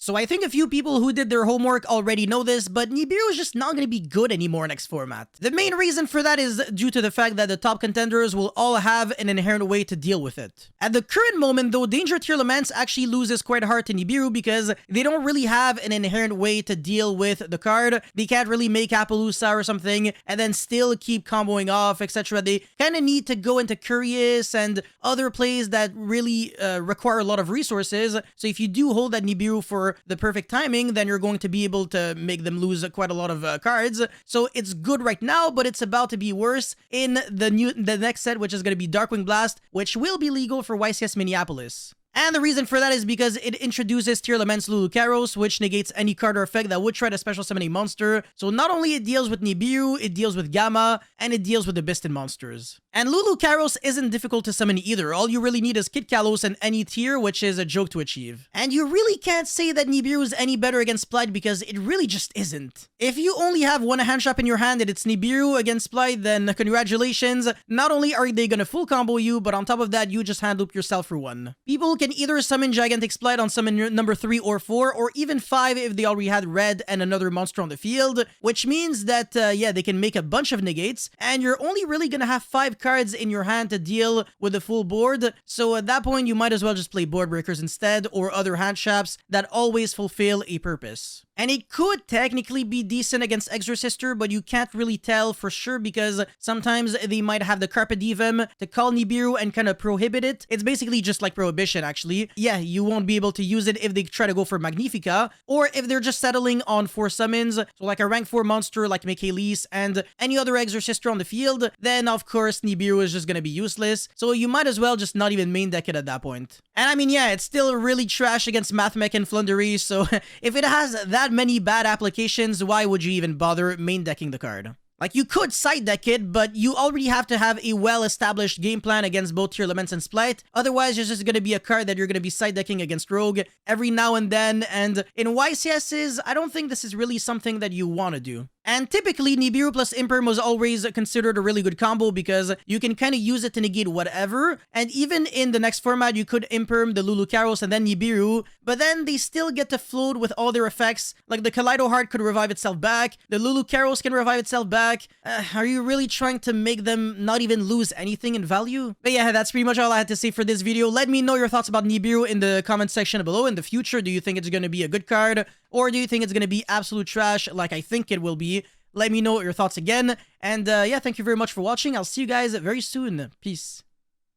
So I think a few people who did their homework already know this, but Nibiru is just not going to be good anymore next format. The main reason for that is due to the fact that the top contenders will all have an inherent way to deal with it. At the current moment though, Danger Tier Laments actually loses quite hard to Nibiru because they don't really have an inherent way to deal with the card. They can't really make Appaloosa or something and then still keep comboing off, etc. They kind of need to go into Curious and other plays that really require a lot of resources. So if you do hold that Nibiru for the perfect timing, then you're going to be able to make them lose quite a lot of cards. So it's good right now, but it's about to be worse in the next set, which is going to be Darkwing Blast, which will be legal for YCS Minneapolis. And the reason for that is because it introduces Tier Laments Lulucaros, which negates any card or effect that would try to special summon a monster. So not only it deals with Nibiru, it deals with Gamma, and it deals with the Bistan monsters. And Lulucaros isn't difficult to summon either. All you really need is Kid Kalos and any tier, which is a joke to achieve. And you really can't say that Nibiru is any better against Splite because it really just isn't. If you only have one hand trap in your hand and it's Nibiru against Splite, then congratulations. Not only are they gonna full combo you, but on top of that, you just hand loop yourself for one. People can either summon Gigantic Splite on summon number 3 or 4, or even 5 if they already had red and another monster on the field, which means that, yeah, they can make a bunch of negates, and you're only really gonna have 5 cards in your hand to deal with the full board, so at that point, you might as well just play Board Breakers instead, or other hand traps that always fulfill a purpose. And it could technically be decent against Exorcister, but you can't really tell for sure because sometimes they might have the Carpe Diem to call Nibiru and kind of prohibit it. It's basically just like Prohibition, actually. Yeah, you won't be able to use it if they try to go for Magnifica, or if they're just settling on 4 summons, so like a rank 4 monster like Michaelis and any other Exorcister on the field, then of course Nibiru is just gonna be useless, so you might as well just not even main deck it at that point. And I mean, yeah, it's still really trash against Mathmech and Flundery, so if it has that many bad applications, why would you even bother main decking the card? Like, you could side deck it, but you already have to have a well-established game plan against both Tier Laments and Splite. Otherwise, it's just going to be a card that you're going to be side decking against Rogue every now and then. And in YCSs, I don't think this is really something that you want to do. And typically, Nibiru plus Imperm was always considered a really good combo because you can kind of use it to negate whatever. And even in the next format, you could Imperm the Lulucaros and then Nibiru, but then they still get to float with all their effects. Like the Kaleido Heart could revive itself back, the Lulucaros can revive itself back. Are you really trying to make them not even lose anything in value? But yeah, that's pretty much all I had to say for this video. Let me know your thoughts about Nibiru in the comment section below. In the future, do you think it's going to be a good card? Or do you think it's going to be absolute trash like I think it will be? Let me know your thoughts again. And yeah, thank you very much for watching. I'll see you guys very soon. Peace.